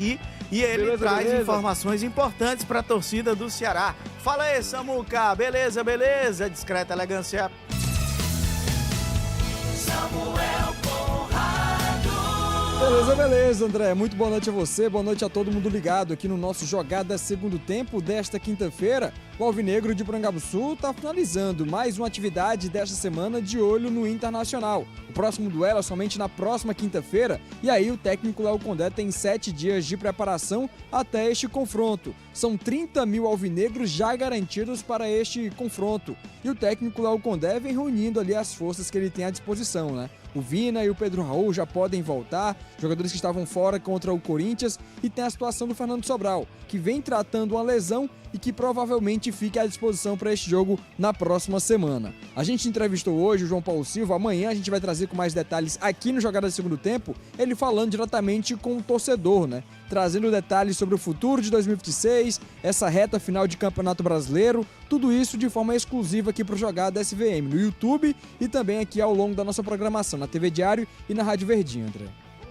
e ele Beleza, traz beleza. informações importantes para a torcida do Ceará. Fala aí, Samuca. Beleza, beleza. Discreta elegância. Beleza, André. Muito boa noite a você, boa noite a todo mundo ligado aqui no nosso Jogada Segundo Tempo desta quinta-feira. O Alvinegro de Porangabuçu está finalizando mais uma atividade desta semana de olho no Internacional. O próximo duelo é somente na próxima quinta-feira e aí o técnico Léo Condé tem 7 dias de preparação até este confronto. São 30 mil alvinegros já garantidos para este confronto. E o técnico Léo Condé vem reunindo ali as forças que ele tem à disposição, né? O Vina e o Pedro Raul já podem voltar, jogadores que estavam fora contra o Corinthians, e tem a situação do Fernando Sobral, que vem tratando uma lesão e que provavelmente fique à disposição para este jogo na próxima semana. A gente entrevistou hoje o João Paulo Silva, amanhã a gente vai trazer com mais detalhes aqui no Jogada Segundo Tempo, ele falando diretamente com o torcedor, né? Trazendo detalhes sobre o futuro de 2026, essa reta final de Campeonato Brasileiro, tudo isso de forma exclusiva aqui para o Jogada SVM, no YouTube e também aqui ao longo da nossa programação, na TV Diário e na Rádio Verdinha, André.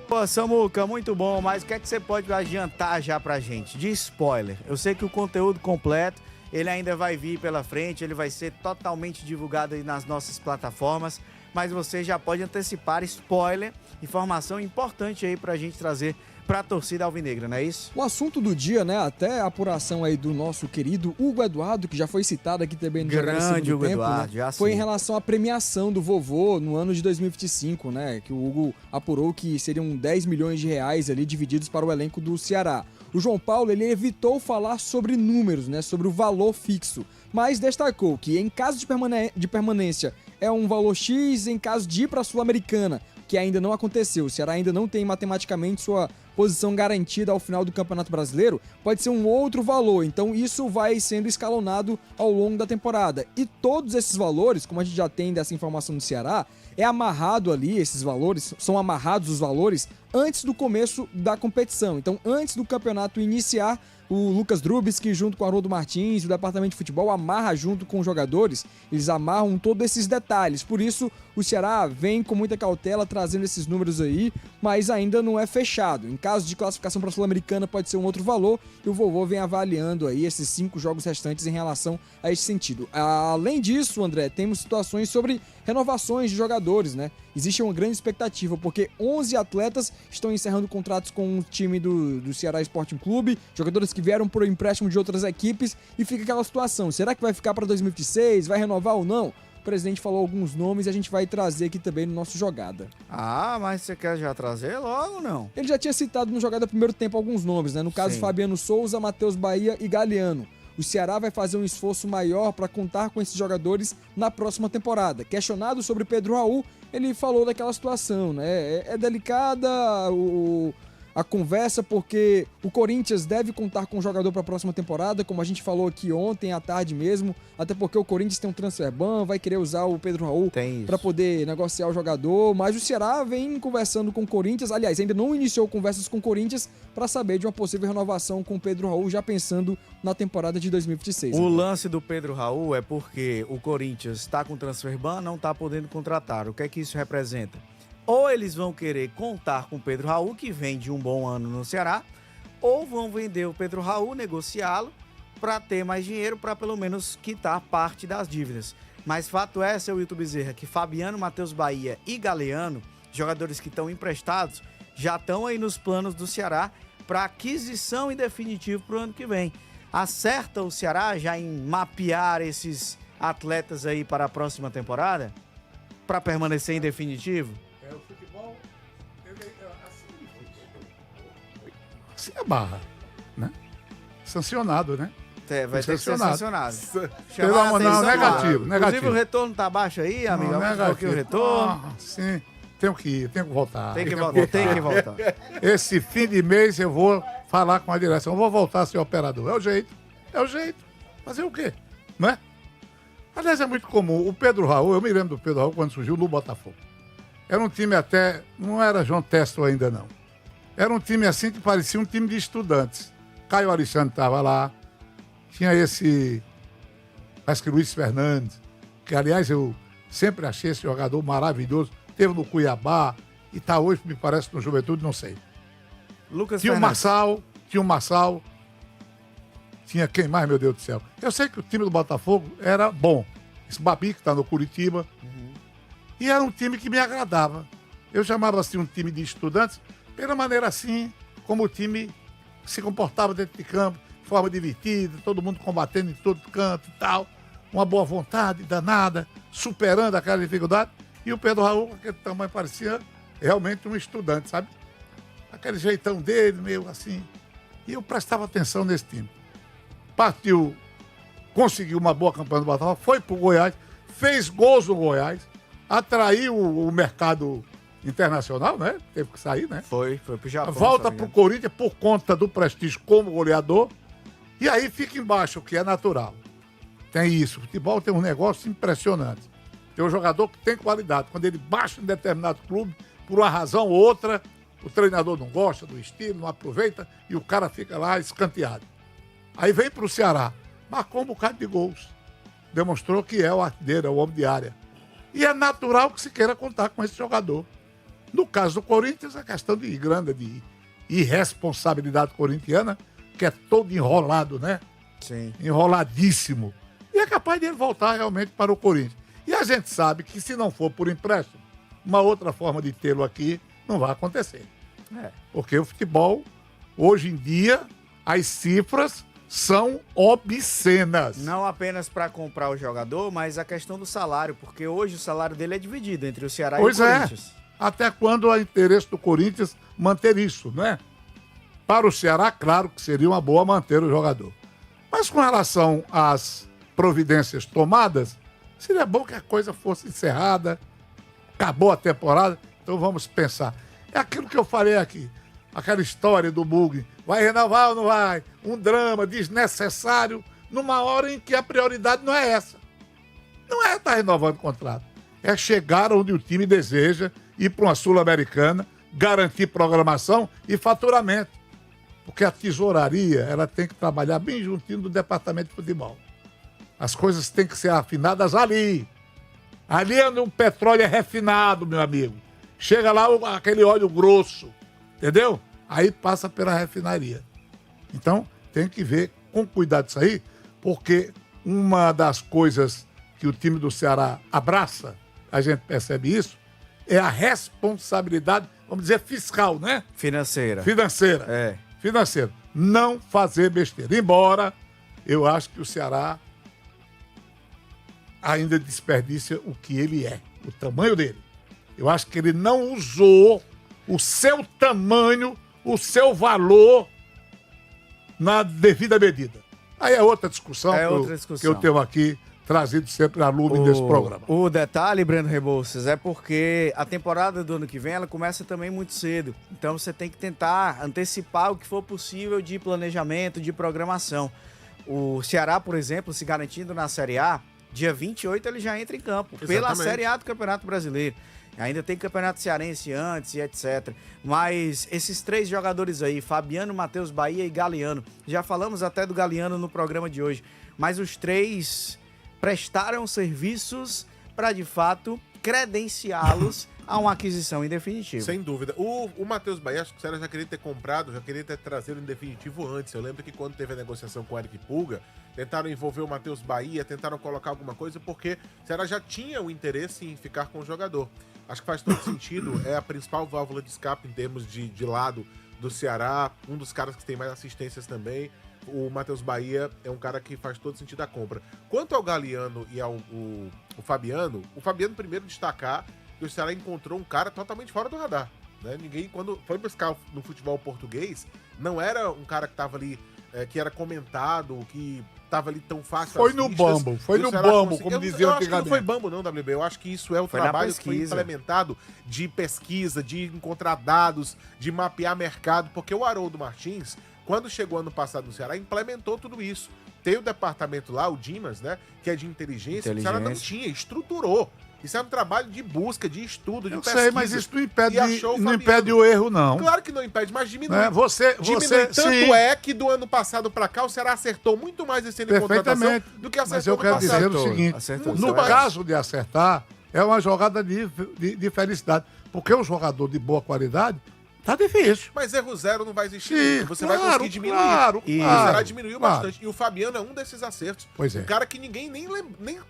Pô, Samuca, muito bom, mas o que é que você pode adiantar já pra gente? De spoiler. Eu sei que o conteúdo completo, ele ainda vai vir pela frente, ele vai ser totalmente divulgado aí nas nossas plataformas, mas você já pode antecipar spoiler, informação importante aí pra gente trazer pra torcida alvinegra, não é isso? O assunto do dia, né, até a apuração aí do nosso querido Hugo Eduardo, que já foi citado aqui também no Jogada Grande Segundo Hugo Tempo, Eduardo, né, já foi em sim. relação à premiação do vovô no ano de 2025, né, que o Hugo apurou que seriam 10 milhões de reais ali divididos para o elenco do Ceará. O João Paulo, ele evitou falar sobre números, né, sobre o valor fixo, mas destacou que em caso de permanência é um valor X, em caso de ir para a Sul-Americana, que ainda não aconteceu, o Ceará ainda não tem matematicamente sua posição garantida ao final do Campeonato Brasileiro, pode ser um outro valor, então isso vai sendo escalonado ao longo da temporada. E todos esses valores, como a gente já tem dessa informação do Ceará, é amarrado ali, esses valores, são amarrados os valores antes do começo da competição. Então, antes do campeonato iniciar, o Lucas Drubsky, junto com o Haroldo Martins, o departamento de futebol, amarra junto com os jogadores, eles amarram todos esses detalhes. Por isso, o Ceará vem com muita cautela trazendo esses números aí, mas ainda não é fechado. Em caso de classificação para a Sul-Americana, pode ser um outro valor, e o vovô vem avaliando aí esses 5 jogos restantes em relação a esse sentido. Além disso, André, temos situações sobre renovações de jogadores, né? Existe uma grande expectativa, porque 11 atletas estão encerrando contratos com o time do Ceará Sporting Clube, jogadores que vieram por empréstimo de outras equipes, e fica aquela situação, será que vai ficar para 2026, vai renovar ou não? O presidente falou alguns nomes e a gente vai trazer aqui também no nosso Jogada. Ah, mas você quer já trazer logo ou não? Ele já tinha citado no Jogada primeiro tempo alguns nomes, né? No caso, Sim. Fabiano Souza, Matheus Bahia e Galeano. O Ceará vai fazer um esforço maior para contar com esses jogadores na próxima temporada. Questionado sobre Pedro Raul, ele falou daquela situação, né? É delicada a conversa, porque o Corinthians deve contar com o jogador para a próxima temporada, como a gente falou aqui ontem à tarde mesmo, até porque o Corinthians tem um transfer ban, vai querer usar o Pedro Raul para poder negociar o jogador, mas o Ceará vem conversando com o Corinthians, aliás, ainda não iniciou conversas com o Corinthians para saber de uma possível renovação com o Pedro Raul, já pensando na temporada de 2026. O lance do Pedro Raul é porque o Corinthians está com transfer ban, não está podendo contratar. O que é que isso representa? Ou eles vão querer contar com o Pedro Raul, que vem de um bom ano no Ceará, ou vão vender o Pedro Raul, negociá-lo, para ter mais dinheiro, para pelo menos quitar parte das dívidas. Mas fato é, seu Wilton Bezerra, que Fabiano, Matheus Bahia e Galeano, jogadores que estão emprestados, já estão aí nos planos do Ceará para aquisição em definitivo para o ano que vem. Acerta o Ceará já em mapear esses atletas aí para a próxima temporada? Para permanecer em definitivo? O futebol, assim é barra, né? Sancionado, né? Vai ter que ser sancionado. Não, negativo. Inclusive o retorno tá baixo aí, amigo. Não, Porque o retorno. Sim, tenho que ir, tenho que voltar. Tem que voltar. Esse fim de mês eu vou falar com a direção. Eu vou voltar a ser operador. É o jeito. Fazer o quê? Né? Aliás, é muito comum. O Pedro Raul, eu me lembro do Pedro Raul quando surgiu no Botafogo. Era um time até, não era João Testo ainda não. Era um time assim que parecia um time de estudantes. Caio Alexandre estava lá, tinha esse, acho que Luiz Fernandes, que aliás eu sempre achei esse jogador maravilhoso, teve no Cuiabá e está hoje, me parece, no Juventude, não sei. Lucas Tinha o Fernandes. Marçal. Tinha quem mais, meu Deus do céu? Eu sei que o time do Botafogo era bom. Esse Babi, que tá no Curitiba. E era um time que me agradava. Eu chamava assim um time de estudantes, pela maneira assim, como o time se comportava dentro de campo, de forma divertida, todo mundo combatendo em todo canto e tal. Uma boa vontade danada, superando aquela dificuldade. E o Pedro Raul, com aquele tamanho, parecia realmente um estudante, sabe? Aquele jeitão dele, meio assim. E eu prestava atenção nesse time. Partiu, conseguiu uma boa campanha do Botafogo, foi pro Goiás, fez gols no Goiás, atraiu o mercado internacional, né? Teve que sair, né? Foi pro Japão. Volta pro Corinthians por conta do prestígio como goleador. E aí fica embaixo, o que é natural. Tem isso. O futebol tem um negócio impressionante. Tem um jogador que tem qualidade. Quando ele baixa em determinado clube, por uma razão ou outra, o treinador não gosta do estilo, não aproveita e o cara fica lá escanteado. Aí vem pro Ceará, marcou um bocado de gols. Demonstrou que é o artilheiro, é o homem de área. E é natural que se queira contar com esse jogador. No caso do Corinthians, a questão de grande de irresponsabilidade corintiana, que é todo enrolado, né? Sim. Enroladíssimo. E é capaz de ele voltar realmente para o Corinthians. E a gente sabe que se não for por empréstimo, uma outra forma de tê-lo aqui não vai acontecer. Porque o futebol, hoje em dia, as cifras são obscenas. Não apenas para comprar o jogador, mas a questão do salário, porque hoje o salário dele é dividido entre o Ceará e o Corinthians. Até quando há interesse do Corinthians manter isso, né? Para o Ceará, claro que seria uma boa manter o jogador. Mas com relação às providências tomadas, seria bom que a coisa fosse encerrada, acabou a temporada, então vamos pensar. É aquilo que eu falei aqui, aquela história do Bug, vai renovar ou não vai? Um drama desnecessário, numa hora em que a prioridade não é essa. Não é estar renovando o contrato, é chegar onde o time deseja, ir para uma Sul-Americana, garantir programação e faturamento. Porque a tesouraria, ela tem que trabalhar bem juntinho do departamento de futebol. As coisas têm que ser afinadas ali. Ali é onde o petróleo é refinado, meu amigo. Chega lá aquele óleo grosso, entendeu? Aí passa pela refinaria. Então, tem que ver com cuidado isso aí, porque uma das coisas que o time do Ceará abraça, a gente percebe isso, é a responsabilidade, vamos dizer, fiscal, né? Financeira. Financeira. Não fazer besteira. Embora eu acho que o Ceará ainda desperdiça o que ele é, o tamanho dele. Eu acho que ele não usou o seu tamanho, o seu valor na devida medida. Aí é outra discussão, que eu tenho aqui trazido sempre a lume desse programa. O detalhe, Breno Rebouças, é porque a temporada do ano que vem ela começa também muito cedo. Então você tem que tentar antecipar o que for possível de planejamento, de programação. O Ceará, por exemplo, se garantindo na Série A, dia 28 ele já entra em campo. Exatamente. Pela Série A do Campeonato Brasileiro. Ainda tem Campeonato Cearense antes e etc. Mas esses três jogadores aí, Fabiano, Matheus Bahia e Galeano, já falamos até do Galeano no programa de hoje, mas os três prestaram serviços para, de fato, credenciá-los a uma aquisição em definitivo. Sem dúvida. O Matheus Bahia, acho que o Ceará já queria ter comprado, já queria ter trazido em definitivo antes. Eu lembro que quando teve a negociação com o Eric Pulga, tentaram envolver o Matheus Bahia, tentaram colocar alguma coisa, porque o Ceará já tinha o interesse em ficar com o jogador. Acho que faz todo sentido, é a principal válvula de escape em termos de lado do Ceará, um dos caras que tem mais assistências também. O Matheus Bahia é um cara que faz todo sentido a compra. Quanto ao Galeano e ao o Fabiano primeiro destacar que o Ceará encontrou um cara totalmente fora do radar, né? Ninguém, quando foi buscar no futebol português, não era um cara que estava ali, que era comentado, que estava ali tão fácil. Foi no bambo, como dizia antigamente. Eu acho que não foi bambo não, WB, eu acho que isso é o trabalho que foi implementado de pesquisa, de encontrar dados, de mapear mercado, porque o Haroldo Martins, quando chegou ano passado no Ceará, implementou tudo isso. Tem o departamento lá, o Dimas, né, que é de inteligência. O Ceará não tinha, estruturou. Isso é um trabalho de busca, de estudo, de pesquisa. Eu sei, mas isso não impede o erro, não. Claro que não impede, mas diminui. Diminui. Tanto sim. É que do ano passado para cá o Ceará acertou muito mais esse ano de contratação do que acertou no passado. Mas eu quero dizer o seguinte, no caso de acertar, é uma jogada de felicidade. Porque o jogador de boa qualidade Tá difícil. Mas erro zero não vai existir. Sim, Você claro, vai conseguir diminuir. claro, E o claro, Ceará diminuiu claro. bastante. E o Fabiano é um desses acertos. Pois é. Um cara que ninguém nem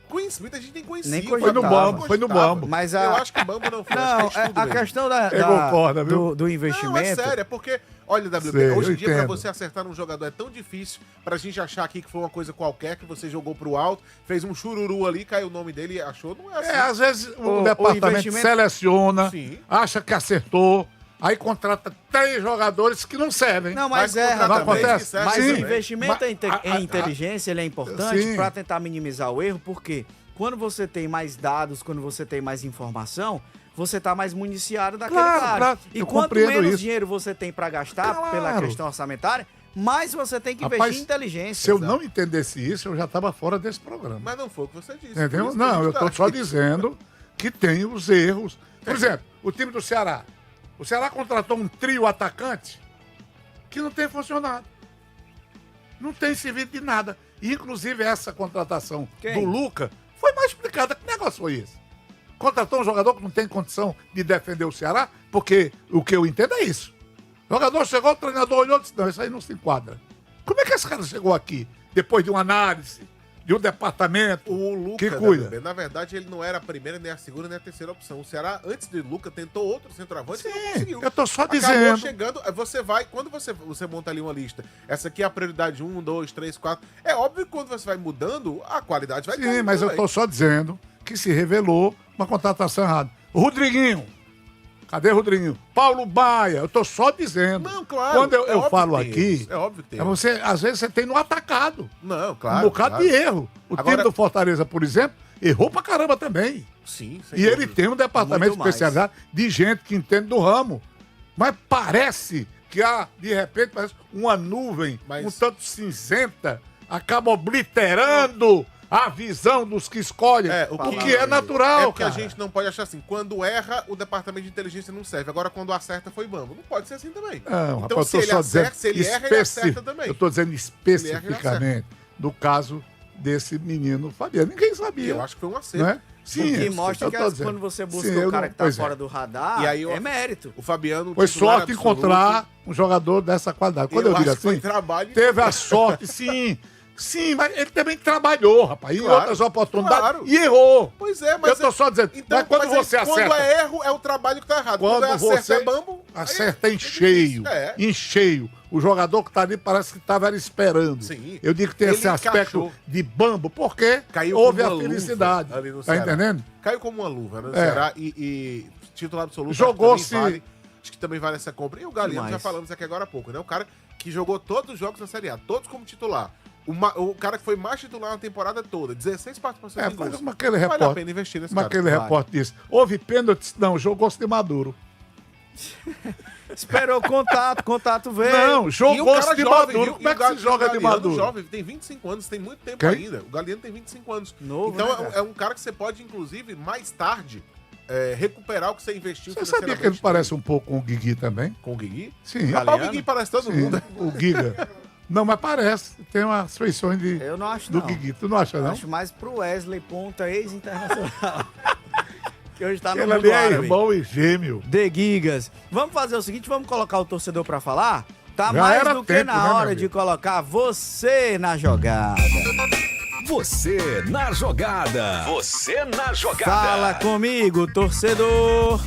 conhecia. Muita gente nem conhecia. Nem Foi no cogitava. Bambo, foi no Bambo. Mas Eu acho que o Bambo não foi. Não, acho que é estudo a mesmo. questão Eu concordo, viu? do investimento... Não, é sério, é porque, olha, WP, Sei, hoje eu em dia, pra entendo. você acertar num jogador é tão difícil pra gente achar aqui que foi uma coisa qualquer, que você jogou pro alto, fez um chururu ali, caiu o nome dele e achou, não é assim. Às vezes o O departamento investimento- seleciona, Sim. acha que acertou, aí contrata 3 jogadores que não servem. Não, mas Vai é, contratar não rapaz. acontece? três que Mas servem o Sim. também. investimento em inteligência ele é importante Sim. para tentar minimizar o erro, porque quando você tem mais dados, quando você tem mais informação, você tá mais municiado daquele Claro, cara. claro, E eu quanto compreendo menos isso. dinheiro você tem para gastar pela Claro. questão orçamentária, mais você tem que Rapaz, investir em inteligência. Se eu não entendesse isso, eu já estava fora desse programa. Mas não foi o que você disse. Entendeu? por isso que a Não, gente eu tá estou só aqui. dizendo que tem os erros. Por exemplo, o time do Ceará. O Ceará contratou um trio atacante que não tem funcionado. Não tem servido de nada. E, inclusive, essa contratação Quem? do Luca foi mais explicada. Que negócio foi esse? Contratou um jogador que não tem condição de defender o Ceará, porque o que eu entendo é isso. O jogador chegou, o treinador olhou e disse, não, isso aí não se enquadra. Como é que esse cara chegou aqui, depois de uma análise, de um departamento O Luca, que cuida? WB, na verdade, ele não era a primeira, nem a segunda, nem a terceira opção. O Ceará, antes de Luca, tentou outro centroavante e não Sim, conseguiu. eu tô só Acabou dizendo. chegando, você vai, quando você monta ali uma lista, essa aqui é a prioridade 1, 2, 3, 4. É óbvio que quando você vai mudando, a qualidade vai Sim, caindo mas eu também. tô só dizendo que se revelou uma contratação errada. O Rodriguinho. Cadê o Rodriguinho? Paulo Baia. Eu tô só dizendo. Não, claro. Quando eu óbvio falo que tem aqui, erros, é óbvio que tem. você, às vezes você tem no atacado. Não, Um claro. bocado claro. de erro. O Agora- time do Fortaleza, por exemplo, errou pra caramba também. Sim, sem E ele dúvida. tem um departamento Muito mais. especializado de gente que entende do ramo. Mas parece que há, de repente, parece uma nuvem Mas- um tanto cinzenta, acaba obliterando a visão dos que escolhem. É, o que é natural, É porque cara. a gente não pode achar assim, quando erra, o departamento de inteligência não serve. Agora, quando acerta, foi Bambo. Não pode ser assim também. Não, então, rapaz, se eu ele tô só acerta, dizendo se ele erra, ele acerta também. Eu estou dizendo Ele erra, ele acerta. especificamente do caso desse menino Fabiano. Ninguém E sabia. eu acho que foi um acerto. Não é? Sim, O que é, mostra eu que tô dizendo. quando você busca Sim, o cara que tá pois é. fora do radar, E aí é mérito. O Fabiano... Foi titular sorte absoluto. encontrar um jogador dessa qualidade. Quando eu, digo acho que foi assim, trabalho... teve a sorte, sim. Sim, mas ele também trabalhou, rapaz, em Claro, outras oportunidades claro. e errou. Pois é, mas... Eu tô só dizendo, mas quando aí, você quando acerta, é erro, é o trabalho que tá errado. quando é acerto, você é Bambo... aí acerta é em difícil. cheio, É. em cheio. O jogador que tá ali parece que estava esperando. Sim. Eu digo que tem Ele esse aspecto encaixou. de bambo, porque Caiu houve como a uma felicidade. luva ali no Tá Ceará. entendendo? Caiu como uma luva, né? No É. Ceará e titular absoluto. Jogou-se- Acho que também vale essa compra. E o Galeano, Demais. já falamos aqui agora há pouco, né? O cara que jogou todos os jogos da Série A, todos como titular. O cara que foi mais titular na temporada toda, 16 participações em gols. Mas aquele Vale a repórter, pena investir nesse mas cara. aquele Vale. repórter disse, houve pênalti? Não, jogou-se de Maduro. Esperou contato veio. Não, E o jogou-se cara de jovem, Maduro. viu? Como é que E o se joga de Galeano Maduro? jovem, tem 25 anos, tem muito tempo Quem? ainda. O Galeano tem 25 anos. Novo, então né, cara? é um cara que você pode, inclusive, mais tarde, recuperar o que você investiu Você sabia que ele parece um pouco com o Guigui também? com o Guigui? Sim. Rapaz, o Guigui parece todo Sim, mundo. o Giga. Não, mas parece. Tem umas feições de, Eu não acho, do não. Guigui. Tu não acha, Eu não? acho mais pro Wesley Ponta, ex-internacional. que hoje tá no Ele mundo ali é árabe. irmão e gêmeo. The Gigas. Vamos fazer o seguinte, vamos colocar o torcedor pra falar? Tá Já mais era do que tempo, na né, meu hora amigo? de colocar você na jogada. Você na jogada. Você na jogada. Fala comigo, torcedor.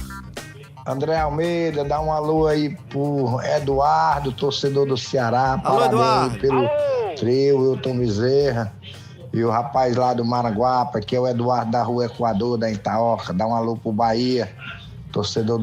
André Almeida, dá um alô aí pro Eduardo, torcedor do Ceará. Alô, Parabéns Eduardo. pelo trio, Wilton Bezerra. E o rapaz lá do Maraguapa, que é o Eduardo da Rua Equador, da Itaoca. Dá um alô pro Bahia, torcedor do